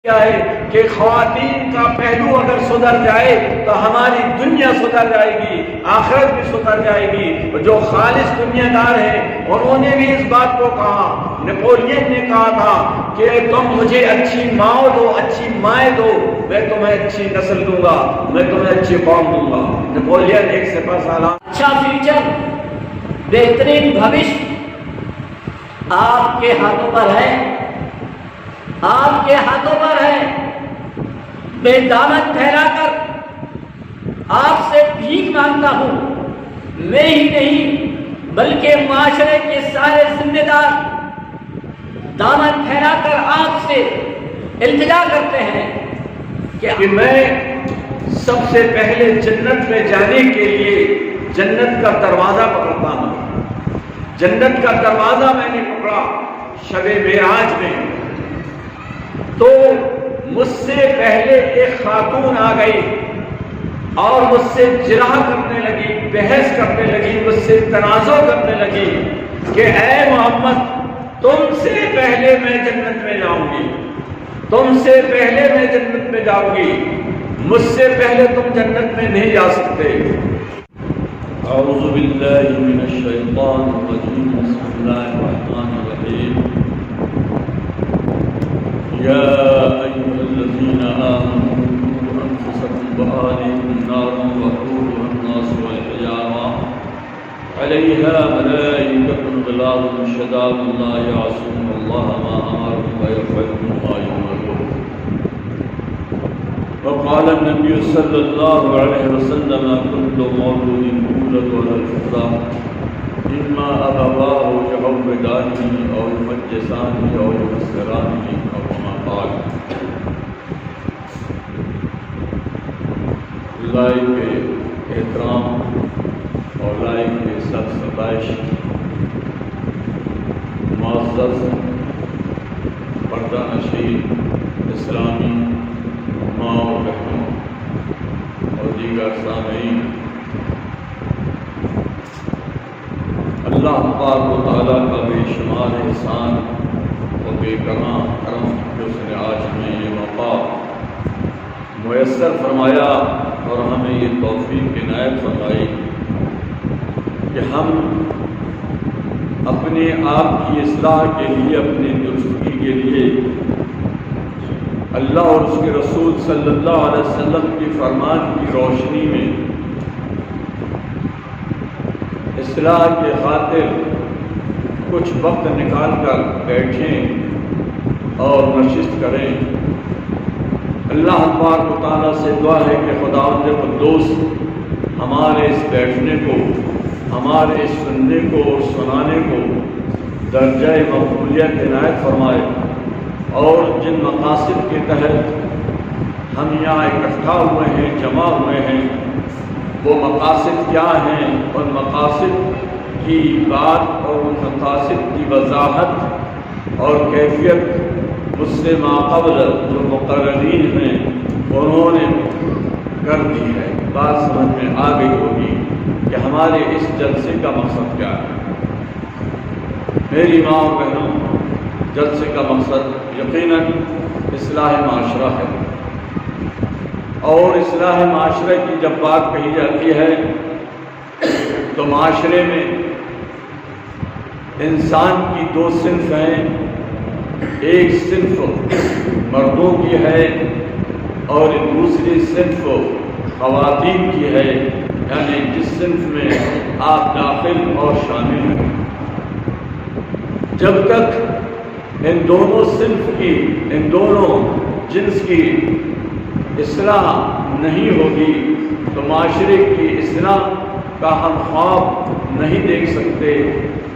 کیا ہے کہ خواتین کا پہلو اگر سدھر جائے تو ہماری دنیا سدھر جائے گی، آخرت بھی سدھر جائے گی۔ جو خالص دنیا دار ہیں انہوں نے بھی اس بات کو کہا، نپولین نے کہا تھا کہ تم مجھے اچھی ماں دو، اچھی مائیں دو، میں تمہیں اچھی نسل دوں گا، میں تمہیں اچھی قوم دوں گا۔ نپولین ایک سپہ سالار، اچھا فیوچر، بہترین بھوش آپ کے ہاتھوں پر ہے، آپ کے ہاتھوں پر ہے۔ میں دامن پھیلا کر آپ سے بھیک مانگتا ہوں، میں ہی نہیں بلکہ معاشرے کے سارے ذمہ دار دامن پھیلا کر آپ سے التجا کرتے ہیں کہ میں سب سے پہلے جنت میں جانے کے لیے جنت کا دروازہ پکڑتا ہوں۔ جنت کا دروازہ میں نے پکڑا شب معراج میں، تو مجھ سے پہلے ایک خاتون آ گئی اور مجھ سے جرح کرنے لگی، بحث کرنے لگی، مجھ سے تنازع کرنے لگی کہ اے محمد، تم سے پہلے میں جنت میں جاؤں گی، تم سے پہلے میں جنت میں جاؤں گی، مجھ سے پہلے تم جنت میں نہیں جا سکتے۔ اعوذ باللہ من الشیطان الرجیم، بسم اللہ الرحمن الرحیم۔ یا ایھا الذین آمنوا قوا انفسکم وأہلیکم نارا وقودها الناس والحجارہ علیہا ملائکۃ غلاظ شداد لا یعصون اللہ ما امرهم ویفعلون ما یؤمرون۔ وقال النبي صلى الله عليه وسلم كل مولود يولد على الفطرة إما أبواه يهودانه أو يمجسانه أو ينصرانه أو كما قال۔ لائق احترام اور لائق سب ستائش معزز پردہ نشین اسلامی ماں و بہنوں اور دیگر سامعین، اللہ پاک و تعالیٰ کا بے شمار احسان و بے کرم کہ اس نے آج ہمیں یہ موقع میسر فرمایا اور ہمیں یہ توفیق عنایت فرمائی کہ ہم اپنے آپ کی اصلاح کے لیے، اپنی درستگی کے لیے اللہ اور اس کے رسول صلی اللہ علیہ وسلم کی فرمان کی روشنی میں اصلاح کے خاطر کچھ وقت نکال کر بیٹھیں اور نشست کریں۔ اللہ پاک و تعالیٰ سے دعا ہے کہ خداوند قدوس ہمارے اس بیٹھنے کو، ہمارے اس سننے کو اور سنانے کو درجہ مقبولیت عنایت فرمائے، اور جن مقاصد کے تحت ہم یہاں اکٹھا ہوئے ہیں، جمع ہوئے ہیں، وہ مقاصد کیا ہیں، ان مقاصد کی بات اور ان مقاصد کی وضاحت اور کیفیت مجھ سے ماقبل جو مقررین ہیں انہوں نے کر دی ہے۔ بات سمجھ میں آ گئی ہوگی کہ ہمارے اس جلسے کا مقصد کیا ہے۔ میری ماں اور بہنوں، جلسے کا مقصد یقیناً اصلاح معاشرہ ہے، اور اصلاح معاشرے کی جب بات کہی جاتی ہے تو معاشرے میں انسان کی دو صنف ہیں، ایک صنف مردوں کی ہے اور دوسری صنف خواتین کی ہے، یعنی جس صنف میں آپ داخل اور شامل ہیں۔ جب تک ان دونوں صنف کی، ان دونوں جنس کی اصلاح نہیں ہوگی تو معاشرے کی اصلاح کا ہم خواب نہیں دیکھ سکتے،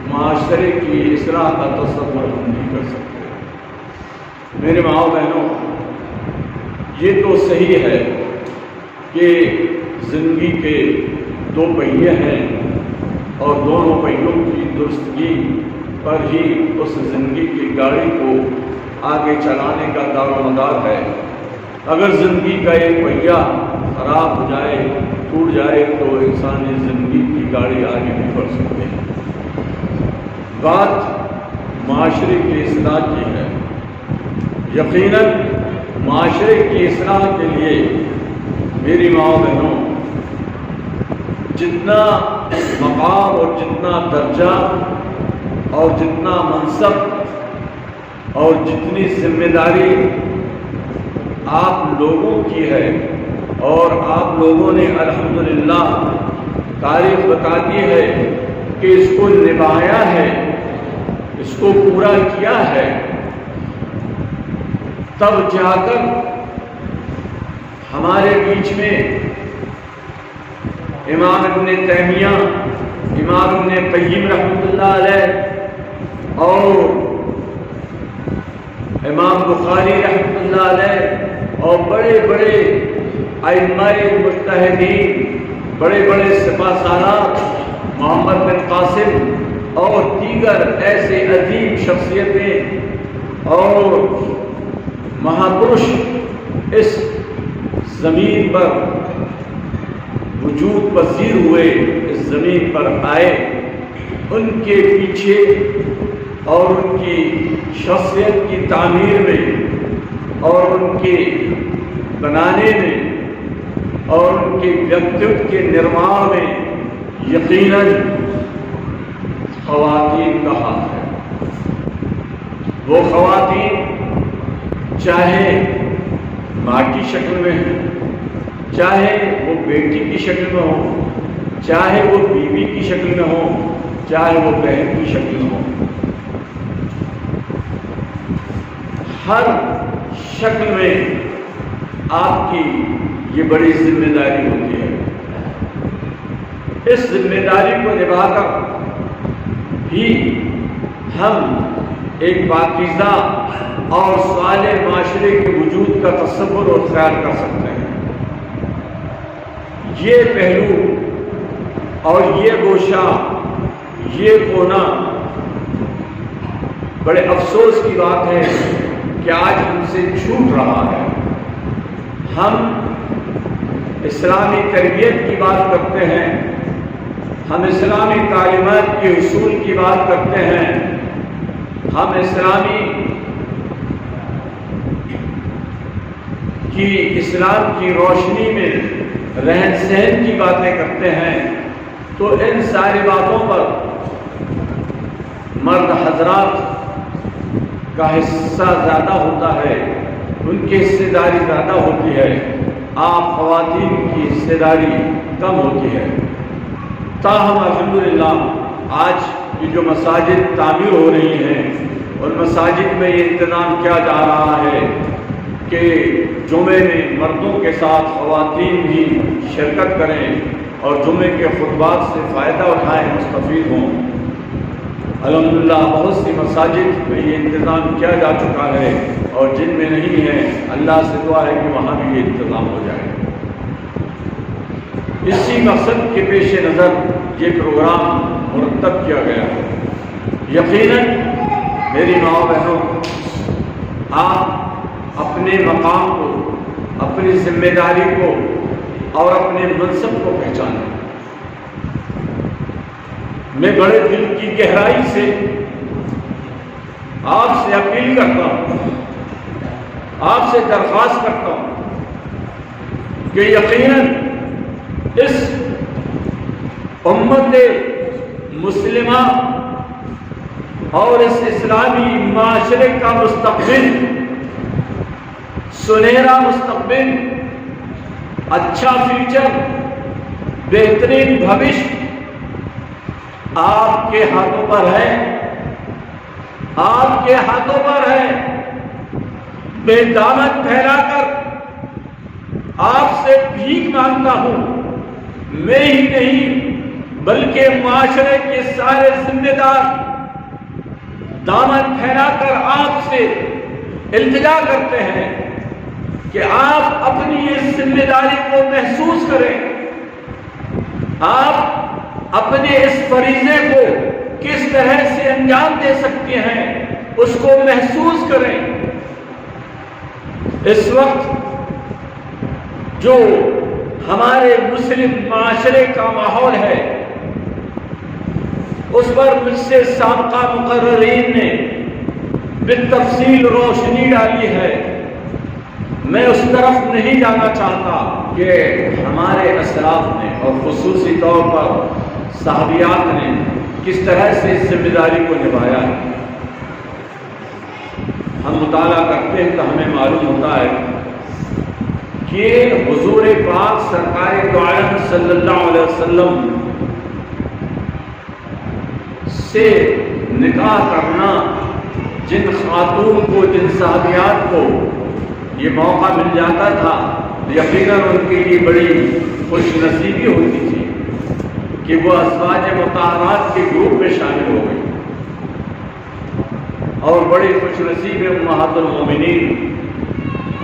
معاشرے کی اصلاح کا تصور ہم نہیں کر سکتے۔ میرے ماں بہنوں، یہ تو صحیح ہے کہ زندگی کے دو پہیے ہیں اور دونوں پہیوں کی درستگی پر ہی اس زندگی کی گاڑی کو آگے چلانے کا دار و مدار ہے۔ اگر زندگی کا ایک پہیہ خراب ہو جائے، ٹوٹ جائے تو انسانی زندگی کی گاڑی آگے نہیں بڑھ سکتی۔ بات معاشرے کی اصلاح کی ہے۔ یقیناً معاشرے کی اصلاح کے لیے میری ماں بہنوں جتنا مقام اور جتنا درجہ اور جتنا منصب اور جتنی ذمہ داری آپ لوگوں کی ہے اور آپ لوگوں نے الحمدللہ تاریخ بتاتی ہے کہ اس کو نبھایا ہے، اس کو پورا کیا ہے، تب جا کر ہمارے بیچ میں امام ابن تیمیہ، امام ابن قیم رحمۃ اللہ علیہ اور امام بخاری رحمۃ اللہ علیہ اور بڑے بڑے ائمہ مجتہدین، بڑے بڑے سپہ سالار محمد بن قاسم اور دیگر ایسے عظیم شخصیتیں اور مہاپرش اس زمین پر وجود پذیر ہوئے، اس زمین پر آئے، ان کے پیچھے اور ان کی شخصیت کی تعمیر میں اور ان کے بنانے میں اور ان کے ویکتتو کے نرمان میں یقیناً خواتین کا ہاتھ ہے۔ وہ خواتین چاہے ماں کی شکل میں ہوں، چاہے وہ بیٹی کی شکل میں ہوں، چاہے وہ بیوی کی شکل میں ہوں، چاہے وہ بہن کی شکل میں ہوں، ہر شکل میں آپ کی یہ بڑی ذمہ داری ہوتی ہے۔ اس ذمہ داری کو نبھا کر ہی ہم ایک پاکیزہ اور صالح معاشرے کے وجود کا تصور اور خیال کر سکتے ہیں۔ یہ پہلو اور یہ گوشہ، یہ کونا بڑے افسوس کی بات ہے کہ آج ہم سے چھوٹ رہا ہے۔ ہم اسلامی تربیت کی بات کرتے ہیں، ہم اسلامی تعلیمات کے اصول کی بات کرتے ہیں، ہم اسلام کی روشنی میں رہن سہن کی باتیں کرتے ہیں، تو ان ساری باتوں پر مرد حضرات کا حصہ زیادہ ہوتا ہے، ان کی حصہ داری زیادہ ہوتی ہے، آپ خواتین کی حصہ داری کم ہوتی ہے۔ تاہم الحمدللہ آج یہ جو مساجد تعمیر ہو رہی ہیں اور مساجد میں یہ انتظام کیا جا رہا ہے کہ جمعے میں مردوں کے ساتھ خواتین بھی شرکت کریں اور جمعے کے خطبات سے فائدہ اٹھائیں، مستفید ہوں۔ الحمدللہ بہت سی مساجد میں یہ انتظام کیا جا چکا ہے اور جن میں نہیں ہے اللہ سے دعا ہے کہ وہاں بھی یہ انتظام ہو جائے۔ اسی مقصد کے پیش نظر یہ پروگرام مرتب کیا گیا ہے۔ یقیناً میری ماں بہنوں، آپ اپنے مقام کو، اپنی ذمہ داری کو اور اپنے منصب کو پہچانیں۔ میں بڑے دل کی گہرائی سے آپ سے اپیل کرتا ہوں، آپ سے درخواست کرتا ہوں کہ یقیناً اس امت مسلمہ اور اس اسلامی معاشرے کا مستقبل، سنہرا مستقبل، اچھا فیوچر، بہترین بھوش آپ کے ہاتھوں پر ہے، آپ کے ہاتھوں پر ہے۔ میں دامن پھیلا کر آپ سے بھیک مانگتا ہوں، میں ہی نہیں بلکہ معاشرے کے سارے ذمہ دار دامن پھیلا کر آپ سے التجا کرتے ہیں کہ آپ اپنی اس ذمہ داری کو محسوس کریں، آپ اپنے اس فریضے کو کس طرح سے انجام دے سکتے ہیں اس کو محسوس کریں۔ اس وقت جو ہمارے مسلم معاشرے کا ماحول ہے اس پر مجھ سے سابقہ مقررین نے بالتفصیل روشنی ڈالی ہے۔ میں اس طرف نہیں جانا چاہتا کہ ہمارے اسلاف نے اور خصوصی طور پر صحابیات نے کس طرح سے اس ذمہ داری کو نبھایا ہے۔ ہم مطالعہ کرتے ہیں تو ہمیں معلوم ہوتا ہے کہ حضور پاک سرکار دو عالم صلی اللہ علیہ وسلم سے نکاح کرنا جن خاتون کو، جن صحابیات کو یہ موقع مل جاتا تھا، یقیناً ان کے لیے بڑی خوش نصیبی ہوتی تھی کہ وہ ازواج مطہرات کے گروپ میں شامل ہو گئی، اور بڑی خوش نصیب امہات المومنین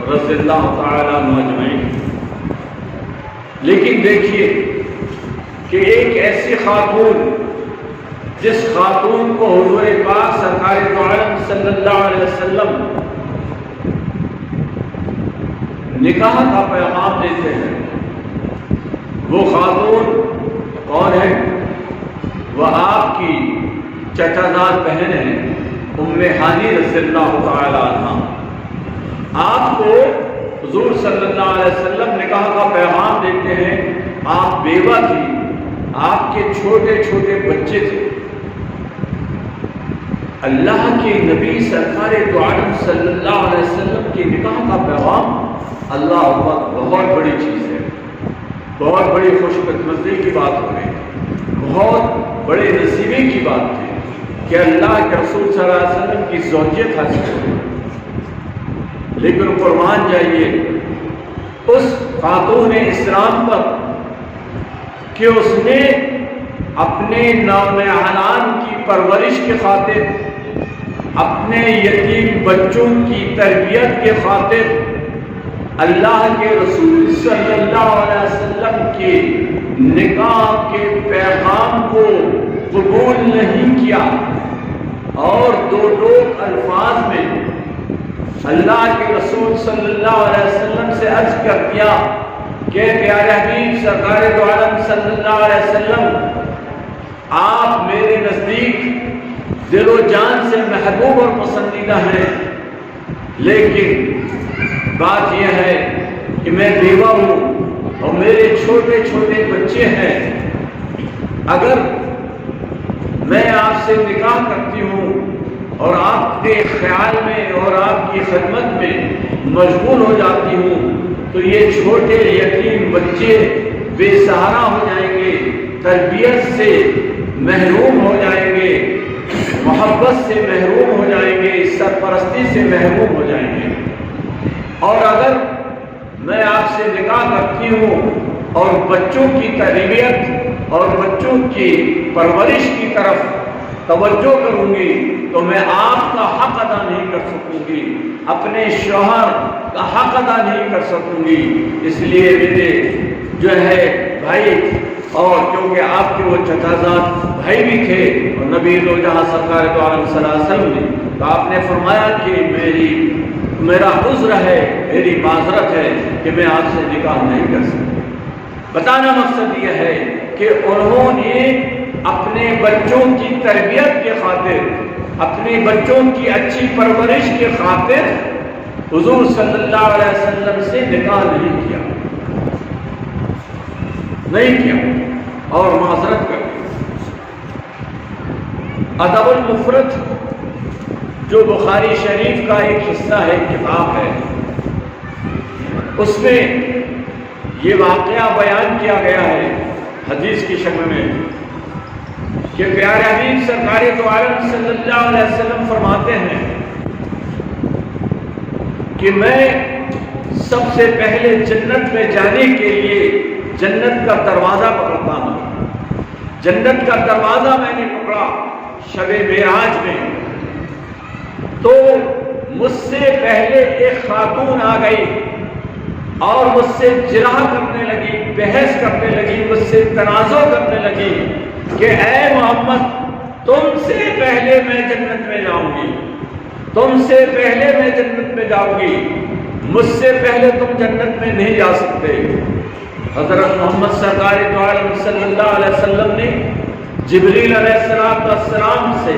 رضی اللہ تعالیٰ عنہ اجمعین۔ لیکن دیکھیے کہ ایک ایسی خاتون جس خاتون کو حضور پاک سرکار دو عالم صلی اللہ علیہ وسلم نکاح کا پیغام دیتے ہیں، وہ خاتون کون ہے؟ وہ آپ کی چچا زاد بہن ہے ام ہانی رضی اللہ تعالی عنہ۔ آپ کو حضور صلی اللہ علیہ وسلم نکاح کا پیغام دیتے ہیں، آپ بیوہ تھی، آپ کے چھوٹے چھوٹے بچے تھے۔ اللہ کے نبی سرکار دو عالم صلی اللہ علیہ وسلم کے نکاح کا پیغام، اللہ اکبر، بہت بڑی چیز ہے، بہت بڑی خوش قسمتی کی بات ہو رہی ہے، بہت بڑے نصیبے کی بات تھی کہ اللہ کے رسول صلی اللہ علیہ وسلم کی زوجیت حاصل ہوئی۔ لیکن قربان جائیے اس خاتون اسلام پر کہ اس نے اپنے نونہالان کی پرورش کی خاطر، اپنے یتیم بچوں کی تربیت کے خاطر اللہ کے رسول صلی اللہ علیہ وسلم کے نکاح کے پیغام کو قبول نہیں کیا، اور دو الفاظ میں اللہ کے رسول صلی اللہ علیہ وسلم سے عرض کر دیا کہ پیارے حبیب سرکار دو عالم صلی اللہ علیہ وسلم، آپ میرے نزدیک دل و جان سے محبوب اور پسندیدہ ہیں، لیکن بات یہ ہے کہ میں بیوہ ہوں اور میرے چھوٹے چھوٹے بچے ہیں، اگر میں آپ سے نکاح کرتی ہوں اور آپ کے خیال میں اور آپ کی خدمت میں مشغول ہو جاتی ہوں تو یہ چھوٹے یتیم بچے بے سہارا ہو جائیں گے، تربیت سے محروم ہو جائیں گے، محبت سے محروم ہو جائیں گے، سرپرستی سے محروم ہو جائیں گے۔ اور اگر میں آپ سے نکاح کرتی ہوں اور بچوں کی تربیت اور بچوں کی پرورش کی طرف توجہ کروں گی تو میں آپ کا حق ادا نہیں کر سکوں گی، اپنے شوہر کا حق ادا نہیں کر سکوں گی۔ اس لیے میرے جو ہے بھائی، اور کیونکہ آپ کے وہ چچا زاد بھائی بھی تھے اور نبی دو جہاں سرکار دو عالم صلی اللہ علیہ وسلم نے، تو آپ نے فرمایا کہ میرا عذر ہے، میری معذرت ہے کہ میں آپ سے نکاح نہیں کر سکتا۔ بتانا مقصد یہ ہے کہ انہوں نے اپنے بچوں کی تربیت کے خاطر، اپنے بچوں کی اچھی پرورش کے خاطر حضور صلی اللہ علیہ وسلم سے نکاح نہیں کیا اور معذرت کر دی۔ ادب المفرد جو بخاری شریف کا ایک حصہ ہے، کتاب ہے، اس میں یہ واقعہ بیان کیا گیا ہے حدیث کی شکل میں کہ پیارے حبیب سرکار دو عالم صلی اللہ علیہ وسلم فرماتے ہیں کہ میں سب سے پہلے جنت میں جانے کے لیے جنت کا دروازہ پکڑتا ہوں۔ جنت کا دروازہ میں نے پکڑا شب معراج میں، تو مجھ سے پہلے ایک خاتون آ گئی اور مجھ سے جرح کرنے لگی، بحث کرنے لگی، مجھ سے تنازع کرنے لگی کہ اے محمد، تم سے پہلے میں جنت میں جاؤں گی، تم سے پہلے میں جنت میں جاؤں گی، مجھ سے پہلے تم جنت میں نہیں جا سکتے۔ حضرت محمد سرکار دو عالم صلی اللہ علیہ وسلم نے جبریل علیہ السلام سے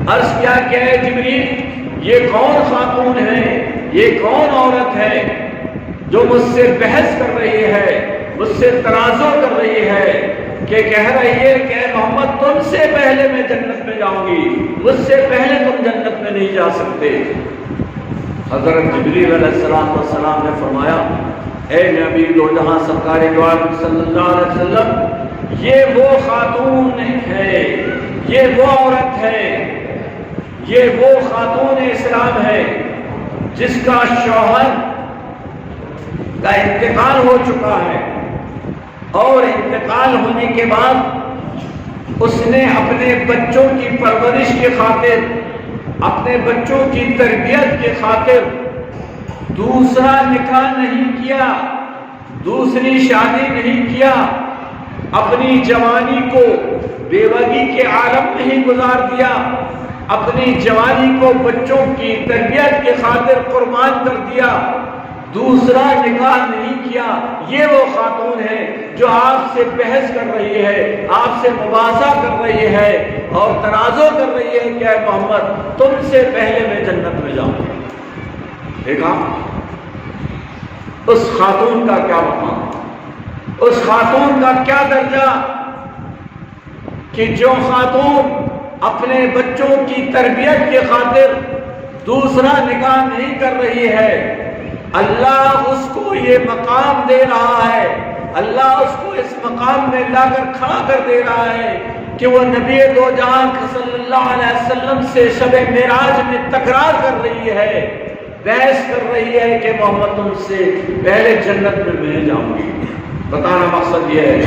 عرض کیا کہ اے جبریل، یہ کون خاتون ہے، یہ کون عورت ہے جو مجھ سے بحث کر رہی ہے، مجھ سے تنازع کر رہی ہے، کہ کہہ رہی ہے کہ اے محمد تم سے پہلے میں جنت میں جاؤں گی، مجھ سے پہلے تم جنت میں نہیں جا سکتے۔ حضرت جبریل علیہ السلام نے فرمایا اے نبی دو جہاں سرکار دو عالم صلی اللہ علیہ وسلم، یہ وہ خاتون ہے، یہ وہ عورت ہے، یہ وہ خاتون اسلام ہے جس کا شوہر کا انتقال ہو چکا ہے، اور انتقال ہونے کے بعد اس نے اپنے بچوں کی پرورش کی خاطر، اپنے بچوں کی تربیت کی خاطر دوسرا نکاح نہیں کیا، دوسری شادی نہیں کیا، اپنی جوانی کو بیوگی کے عالم میں ہی گزار دیا، اپنی جوانی کو بچوں کی تربیت کی خاطر قربان کر دیا، دوسرا نکاح نہیں کیا۔ یہ وہ خاتون ہے جو آپ سے بحث کر رہی ہے، آپ سے مباحثہ کر رہی ہے اور تنازع کر رہی ہے کہ اے محمد تم سے پہلے میں جنت میں جاؤں۔ دیکھا اس خاتون کا کیا مقام، اس خاتون کا کیا درجہ، کہ جو خاتون اپنے بچوں کی تربیت کی خاطر دوسرا نکاح نہیں کر رہی ہے، اللہ اس کو یہ مقام دے رہا ہے، اللہ اس کو اس مقام میں لا کر کھڑا کر دے رہا ہے کہ وہ نبی دو جہان صلی اللہ علیہ وسلم سے شب معراج میں تکرار کر رہی ہے، بحث کر رہی ہے کہ محمد تم سے پہلے جنت میں جاؤں گی۔ بتانا مقصد یہ ہے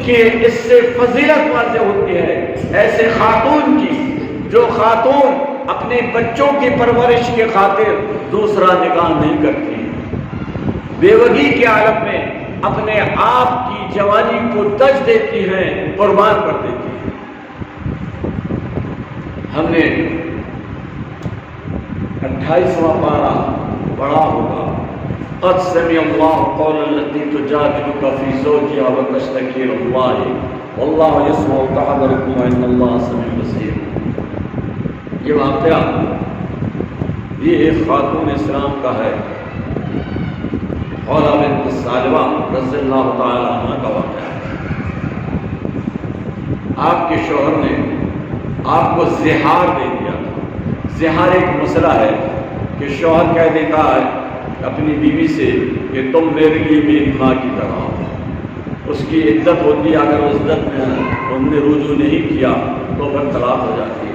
کہ اس سے فضیلت واضح ہوتی ہے ایسے خاتون کی، جو خاتون اپنے بچوں کی پرورش کی خاطر دوسرا نکاح نہیں کرتی، بیوگی کے عالم میں اپنے آپ کی جوانی کو تج دیتی ہیں، قربان کر دیتی ہیں۔ ہم نے 28واں پارہ پڑھا ہوگا، قد سمع اللہ قول التي تجادلك في زوجها وتشتكي الى الله والله يسمع تحاوركم وان الله سميع بصير۔ یہ واقعہ یہ ایک خاتون اسلام کا ہے، خولا بنت ثعلبہ رضی اللہ تعالی عنہ کا واقعہ ہے۔ آپ کے شوہر نے آپ کو زہار دے دیا تھا۔ زہار ایک مسئلہ ہے کہ شوہر کہہ دیتا ہے اپنی بیوی سے کہ تم میرے لیے میری ماں کی طرح ہو، اس کی عدت ہوتی ہے، اگر اس عدت میں انہوں نے رجوع نہیں کیا تو پھر طلاق ہو جاتی ہے۔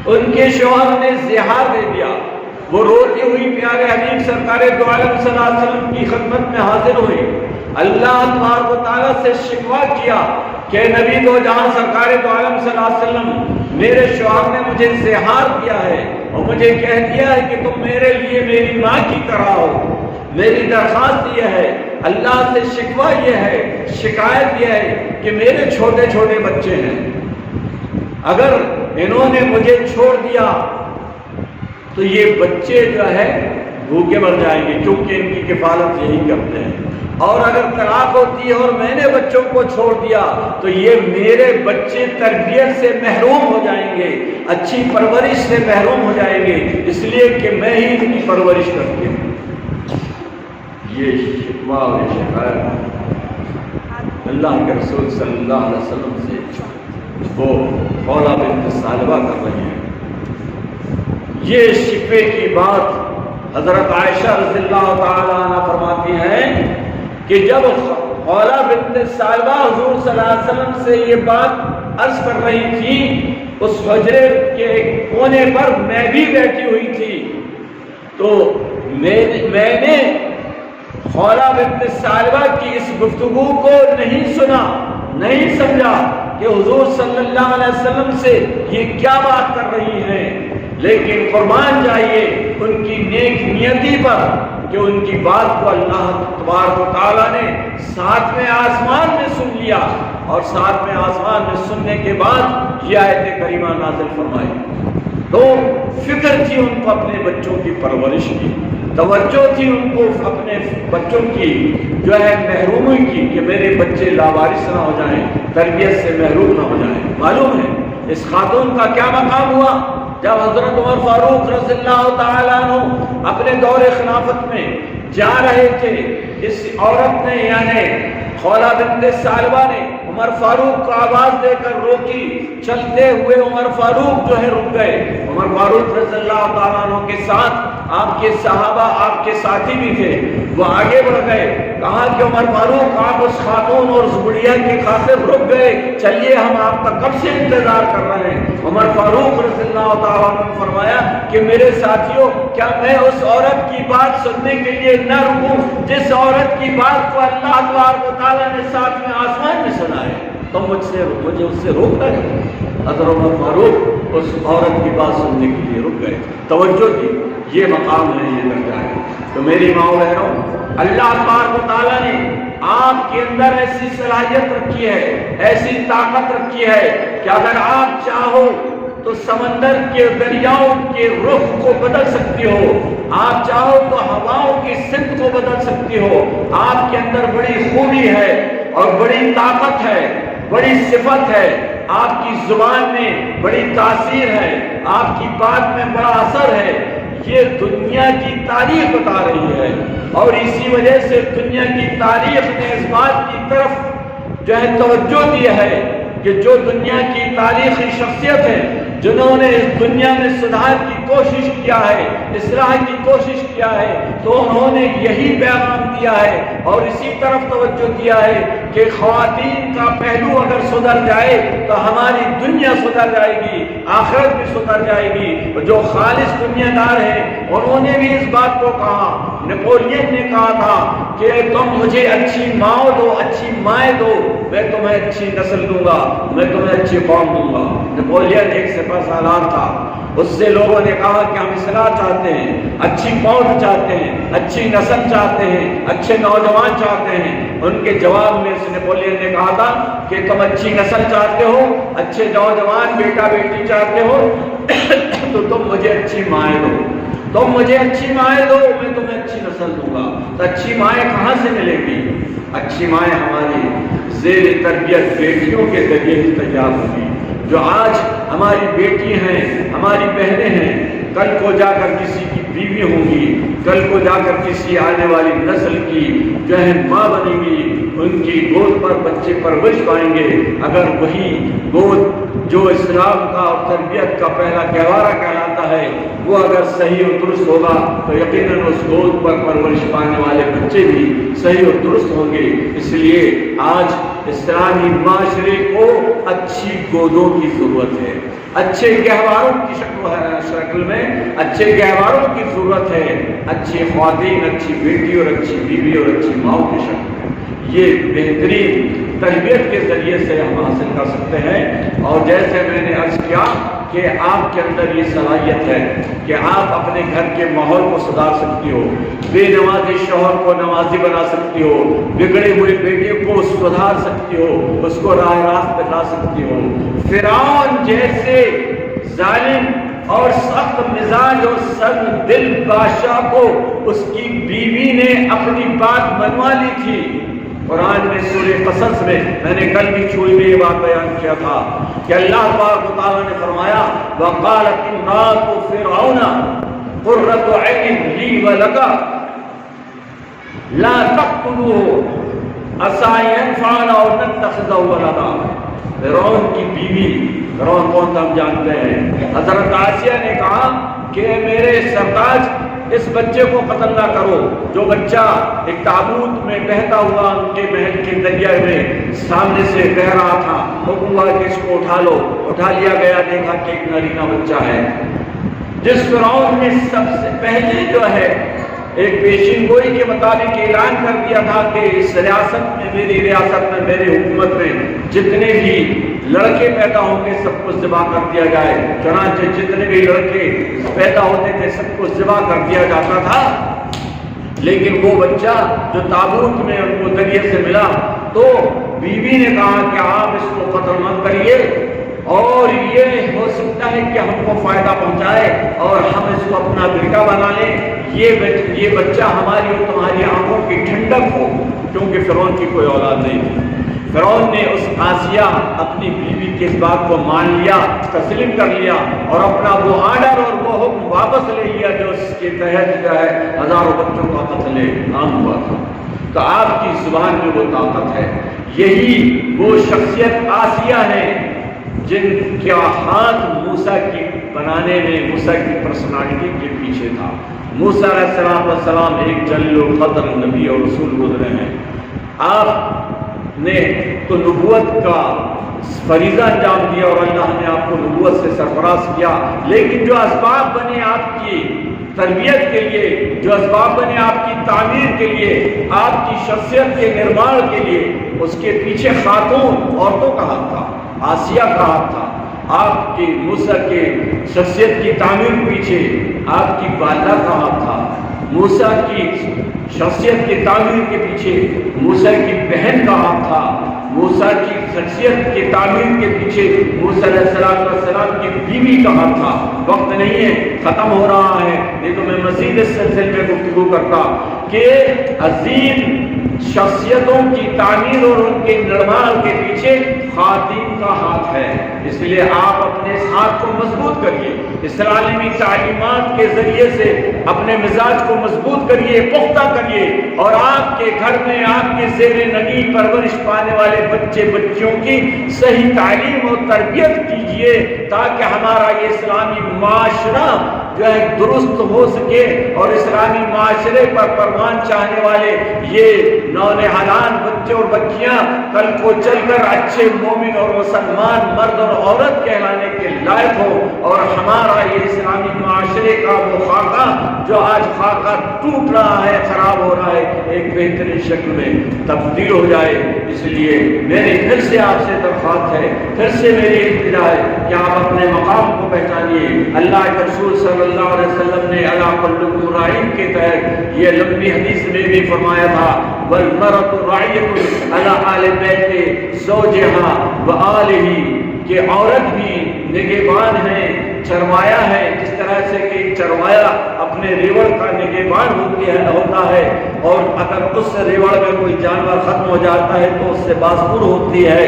ان کے شوہر نے زہار دے دیا، وہ روتی ہوئی پیارے حبیب سرکار دو عالم صلی اللہ علیہ وسلم کی خدمت میں حاضر ہوئی، اللہ تبارک و تعالیٰ سے شکوہ کیا کہ نبی دو جہاں سرکار دو عالم صلی اللہ علیہ وسلم میرے شوہر نے مجھے زہار دیا ہے اور مجھے کہہ دیا ہے کہ تم میرے لیے میری ماں کی طرح ہو۔ میری درخواست یہ ہے، اللہ سے شکوہ یہ ہے، شکایت یہ ہے کہ میرے چھوٹے چھوٹے بچے ہیں، اگر انہوں نے مجھے چھوڑ دیا تو یہ بچے جو ہے بھوکے مر جائیں گے، کیونکہ ان کی کفالت یہی کرتے ہیں، اور اگر طلاق ہوتی ہے اور میں نے بچوں کو چھوڑ دیا تو یہ میرے بچے تربیت سے محروم ہو جائیں گے، اچھی پرورش سے محروم ہو جائیں گے، اس لیے کہ میں ہی ان کی پرورش کرتی ہوں۔ یہ شکوہ اور شکایت اللہ کے رسول صلی اللہ علیہ وسلم سے وہ خولا بنت ثعلبہ کر رہی ہیں۔ یہ شکوے کی بات حضرت عائشہ رضی اللہ تعالی عنہ فرماتی ہیں کہ جب خولا بنت ثعلبہ حضور صلی اللہ علیہ وسلم سے یہ بات عرض کر رہی تھی، اس حجرے کے کونے پر میں بھی بیٹھی ہوئی تھی، تو میں نے خولا بنت ثعلبہ کی اس گفتگو کو نہیں سنا، نہیں سمجھا کہ حضور صلی اللہ علیہ وسلم سے یہ کیا بات کر رہی ہیں، لیکن قربان جائیے ان کی نیک نیتی پر کہ ان کی بات کو اللہ تبارک و تعالیٰ نے 7ویں آسمان میں سن لیا، اور 7ویں آسمان میں سننے کے بعد یہ آیت کریمہ نازل فرمائی۔ تو فکر تھی ان کو اپنے بچوں کی پرورش کی، توجہ تھی ان کو اپنے بچوں کی جو ہے محرومی کی کہ میرے بچے لاوارث نہ ہو جائیں، تربیت سے محروم نہ ہو جائیں۔ معلوم ہے اس خاتون کا کیا مقام ہوا جب حضرت عمر فاروق رضی اللہ تعالیٰ عنہ اپنے دور خلافت میں جا رہے تھے، اس عورت نے یعنی خولا بنت ثعلبہ نے عمر فاروق کو آواز دے کر روکی، چلتے ہوئے عمر فاروق جو ہے رک گئے۔ عمر فاروق رضی اللہ تعالیٰ عنہ کے ساتھ آپ کے صحابہ، آپ کے ساتھی بھی تھے، وہ آگے بڑھ گئے۔ کہا کہ عمر فاروق آپ اس خاتون اور اس بڑھیا کی خاطر رک گئے، چلیے ہم آپ کا کب سے انتظار کر رہے ہیں۔ عمر فاروق رضی اللہ تعالیٰ عنہ نے فرمایا کہ میرے ساتھیوں، کیا میں اس عورت کی بات سننے کے لیے نہ رکوں جس عورت کی بات کو اللہ تبارک و تعالیٰ نے ساتویں آسمان میں سنا ہے؟ تم مجھے اس سے روک رہے ہو۔ حضرت عمر فاروق اس عورت کی بات سننے کے لیے رک گئے، توجہ دی۔ یہ مقام ہے، یہ درجہ ہے۔ تو میری ماں بہنوں، اللہ تبارک و تعالیٰ نے آپ کے اندر ایسی صلاحیت رکھی ہے، ایسی طاقت رکھی ہے کہ اگر آپ چاہو تو سمندر کے دریاؤں کے رخ کو بدل سکتی ہو، آپ چاہو تو ہواؤں کی سمت کو بدل سکتی ہو۔ آپ کے اندر بڑی خوبی ہے اور بڑی طاقت ہے، بڑی صفت ہے، آپ کی زبان میں بڑی تاثیر ہے، آپ کی بات میں بڑا اثر ہے۔ یہ دنیا کی تاریخ بتا رہی ہے، اور اسی وجہ سے دنیا کی تاریخ نے اس بات کی طرف جو ہے توجہ دی ہے کہ جو دنیا کی تاریخی شخصیت ہے، جنہوں نے اس دنیا میں سدھار کی کوشش کیا ہے، اصلاح کی کوشش کیا ہے، تو انہوں نے یہی پیغام دیا ہے اور اسی طرف توجہ دیا ہے کہ خواتین کا پہلو اگر سدھر جائے تو ہماری دنیا سدھر جائے گی، آخرت بھی سدھر جائے گی۔ جو خالص دنیا دار ہیں انہوں نے بھی اس بات کو کہا۔ نیپولین نے کہا تھا کہ تم مجھے اچھی ماں دو، اچھی مائیں دو، میں تمہیں اچھی نسل دوں گا، میں تمہیں اچھی قوم دوں گا۔ نیپولین ایک سپہ سالار تھا، اس سے لوگوں نے کہا کہ ہم اصلاح چاہتے ہیں، اچھی قوم چاہتے ہیں، اچھی نسل چاہتے ہیں، اچھے نوجوان چاہتے ہیں۔ ان کے جواب میں نیپولین نے کہا تھا کہ تم اچھی نسل چاہتے ہو، اچھے نوجوان بیٹا بیٹی چاہتے ہو تو تم مجھے اچھی مائیں دو، تم مجھے اچھی مائیں دو، میں تمہیں اچھی نسل دوں گا۔ تو اچھی مائیں کہاں سے ملے گی؟ اچھی مائیں ہماری زیر تربیت بیٹیوں کے ذریعے تیار ہوگی، جو آج ہماری بیٹی ہیں، ہماری بہنیں ہیں، کل کو جا کر کسی کی بیوی ہوں گی، کل کو جا کر کسی آنے والی نسل کی جو ہے ماں بنے گی، ان کی گود پر بچے پرورش پائیں گے۔ اگر وہی گود جو اسلام کا اور تربیت کا پہلا گہوارہ کہلاتا ہے وہ اگر صحیح اور درست ہوگا تو یقیناً اس گود پر پرورش پانے والے بچے بھی صحیح اور درست ہوں گے۔ اس لیے آج اسلامی معاشرے کو اچھی گودوں کی ضرورت ہے، اچھے گہواروں کی شکل میں اچھے گہواروں کی ضرورت ہے، اچھی خواتین، اچھی بیٹی اور اچھی بیوی اور اچھی ماؤں کی شکل میں۔ یہ بہترین تربیت کے ذریعے سے ہم حاصل کر سکتے ہیں۔ اور جیسے میں نے عرض کیا کہ آپ کے اندر یہ صلاحیت ہے کہ آپ اپنے گھر کے ماحول کو سدھار سکتی ہو، بے نمازی شوہر کو نمازی بنا سکتی ہو، بگڑے ہوئے بیٹے کو سدھار سکتی ہو، اس کو راہ راست پہ لا سکتی ہو۔ فرعون جیسے ظالم اور سخت مزاج اور سخت دل بادشاہ کو اس کی بیوی نے اپنی بات منوا لی تھی۔ قرآن میں سورہ قصص میں نے کل بھی چھوئی میں یہ بات بیان کیا تھا کہ اللہ تبارک و تعالیٰ نے فرمایا وَقَالَتِ امْرَأَتُ فِرْعَوْنَ قُرَّةُ عَيْنٍ لِّي وَلَكَ لَا تَقْتُلُوهُ عَسَىٰ أَن يَنفَعَنَا أَوْ نَتَّخِذَهُ وَلَدًا۔ فرعون کی بیوی، فرعون کون تھا ہم جانتے ہیں، حضرت آسیہ نے کہا کہ میرے سرتاج اس بچے کو قتل نہ کرو۔ جو بچہ ایک تابوت میں بہتا ہوا ان کے محل کے دریا میں سامنے سے بہ رہا تھا، حکم ہوا کہ اس کو اٹھا لو، اٹھا لیا گیا، دیکھا کہ ایک نارینہ بچہ ہے۔ جس فرعون نے سب سے پہلے جو ہے ایک پیشین گوئی کے مطابق اعلان کر دیا تھا کہ اس ریاست میں، میری ریاست میں، میری حکومت میں جتنے بھی لڑکے پیدا ہوں گے سب کو ذبح کر دیا جائے۔ چنانچہ جتنے بھی لڑکے پیدا ہوتے تھے سب کو ذبح کر دیا جاتا تھا۔ لیکن وہ بچہ جو تابوت میں ان کو دریا سے ملا تو بیوی نے کہا کہ آپ اس کو قتل مت کریے، اور یہ ہو سکتا ہے کہ ہم کو فائدہ پہنچائے اور ہم اس کو اپنا بیٹا بنا لیں، یہ بچہ ہماری اور تمہاری آنکھوں کی ٹھنڈک ہو، کیونکہ فرعون کی کوئی اولاد نہیں تھی۔ فرعون نے اس آسیہ اپنی بیوی کے اس بات کو مان لیا، تسلیم کر لیا اور اپنا وہ آرڈر اور وہ حکم واپس لے لیا جو اس کے تحت جو ہے ہزاروں بچوں کا قتل عام ہوا تھا۔ تو آپ کی زبان میں وہ طاقت ہے، یہی وہ شخصیت آسیہ ہے جن کا ہاتھ موسیٰ کی بنانے میں، موسیٰ کی پرسنالٹی کے پیچھے تھا۔ موسیٰ علیہ السلام ایک جلیل القدر نبی اور رسول گزرے ہیں، آپ نے تو نبوت کا فریضہ انجام دیا اور اللہ نے آپ کو نبوت سے سرفراز کیا، لیکن جو اسباب بنے آپ کی تربیت کے لیے، جو اسباب بنے آپ کی تعمیر کے لیے، آپ کی شخصیت کے نرمان کے لیے، اس کے پیچھے خاتون عورتوں کا ہاتھ تھا، آسیہ کا ہاتھ تھا۔ آپ کی موسیٰ کے شخصیت کی تعمیر پیچھے آپ کی والدہ کا ہاتھ تھا، موسیٰ کی شخصیت کی تعمیر کے پیچھے موسیٰ کی بہن کا ہاتھ تھا، موسیٰ کی شخصیت کی تعمیر کے پیچھے موسیٰ علیہ السلام کی بیوی کا ہاتھ تھا۔ وقت نہیں ہے، ختم ہو رہا ہے، نہیں تو میں مزید اس سلسلے میں گفتگو کرتا کہ عظیم شخصیتوں کی تعمیر اور ان کے نرمان کے پیچھے خواتین کا ہاتھ ہے۔ اس لیے آپ اپنے اس ہاتھ کو مضبوط کریے، اسلامی تعلیمات کے ذریعے سے اپنے مزاج کو مضبوط کریے، پختہ کریے، اور آپ کے گھر میں آپ کے زیر نگی پرورش پانے والے بچے بچیوں کی صحیح تعلیم اور تربیت کیجیے تاکہ ہمارا یہ اسلامی معاشرہ جو ہے درست ہو سکے اور اسلامی معاشرے پر پروان چاہنے والے یہ نونہالان بچے اور بچیاں کل کو چل کر اچھے مومن اور مسلمان مرد اور عورت کہلانے کے لائق ہو، اور ہمارا یہ اسلامی معاشرے کا وہ خاکہ جو آج خاکہ ٹوٹ رہا ہے، خراب ہو رہا ہے، ایک بہترین شکل میں تبدیل ہو جائے۔ اس لیے میری پھر سے آپ سے درخواست ہے، پھر سے میری التجا ہے کہ آپ اپنے مقام کو پہچانیے۔ اللہ کے رسول صلی اللہ علیہ وسلم نے الا کلکم راعٍ کے تحت یہ لمبی حدیث میں بھی فرمایا تھا، والمرأة راعیۃ علی اہل بیت زوجہا وآلہ، کہ عورت بھی نگہبان ہے، چروایا ہے، جس طرح سے کہ چروایا اپنے ریوڑ کا نگہبان ہوتا ہے، اور اگر اس ریوڑ میں کوئی جانور ختم ہو جاتا ہے تو اس سے بازپور ہوتی ہے،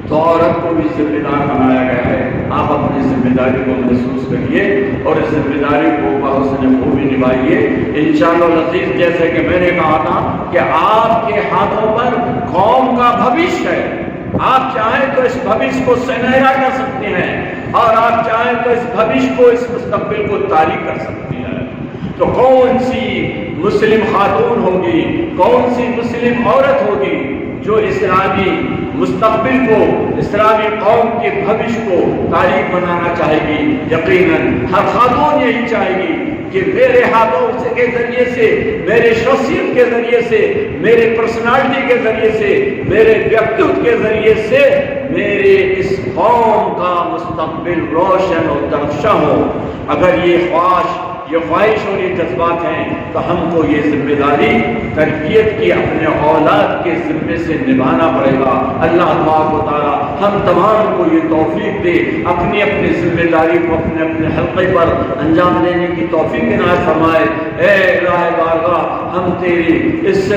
تو عورت کو بھی ذمہ دار بنایا گیا ہے۔ آپ اپنی ذمہ داری کو محسوس کریے اور اس ذمہ داری کو بحسن خوبی نبھائیے انشاءاللہ العزیز۔ جیسے کہ میں نے کہا تھا کہ آپ کے ہاتھوں پر قوم کا بھوش ہے، آپ چاہیں تو اس بھوش کو سنہرا کر سکتے ہیں، اور آپ چاہیں تو اس بھوش کو، اس مستقبل کو تاریک کر سکتے ہیں۔ تو کون سی مسلم خاتون ہوگی، کون سی مسلم عورت ہوگی جو اسلامی مستقبل کو، اسلامی قوم کے بھوش کو تاریک بنانا چاہے گی؟ یقیناً ہر خاتون یہی چاہے گی کہ میرے ہاتھوں کے ذریعے سے، میرے شخصیت کے ذریعے سے، میرے پرسنالٹی کے ذریعے سے، میرے ویکتوت کے ذریعے سے میرے اس قوم کا مستقبل روشن اور درخشاں ہو۔ اگر یہ خواہش اور یہ جذبات ہیں تو ہم کو یہ ذمہ داری تربیت کی اپنے اولاد کے ذمے سے نبھانا پڑے گا۔ اللہ تبارک و تعالیٰ ہم تمام کو یہ توفیق دے، اپنی اپنی ذمہ داری کو اپنے اپنے حلقے پر انجام دینے کی توفیق عنایت فرمائے۔ اے الہ بارگاہ، ہم تیری اس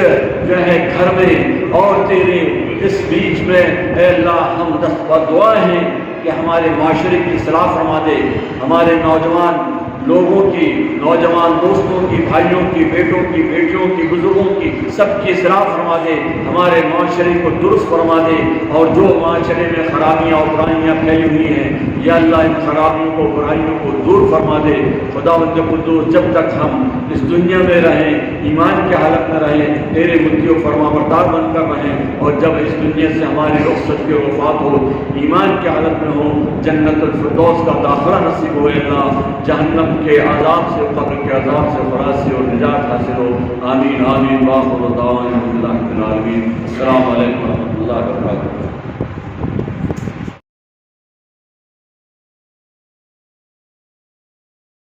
جو ہے گھر میں اور تیری اس بیچ میں اے اللہ ہم دست دعا ہیں کہ ہمارے معاشرے کی اصلاح فرما دے، ہمارے نوجوان لوگوں کی، نوجوان دوستوں کی، بھائیوں کی، بیٹوں کی، بیٹیوں کی، بزرگوں کی، سب کی اصلاح فرما دے، ہمارے معاشرے کو درست فرما دے، اور جو معاشرے میں خرابیاں اور برائیاں پھیلی ہوئی ہیں یا اللہ ان خرابیوں کو، برائیوں کو دور فرما دے۔ خداوند قدوس، جب تک ہم اس دنیا میں رہیں، ایمان کی حالت میں رہیں، تیرے مطیع و فرما بردار بن کر رہیں، اور جب اس دنیا سے ہماری رخصت کی وفات ہو، ایمان کی حالت میں ہو، جنت الفردوس کا داخلہ نصیب ہو۔ اللہ جہنم کے عذاب سے، قبر کے عذاب سے خلاصی اور نجات حاصل ہو۔ آمین آمین۔ وآخر دعوانا الحمد للہ رب العالمین۔ السلام علیکم ورحمۃ اللہ وبرکاتہ۔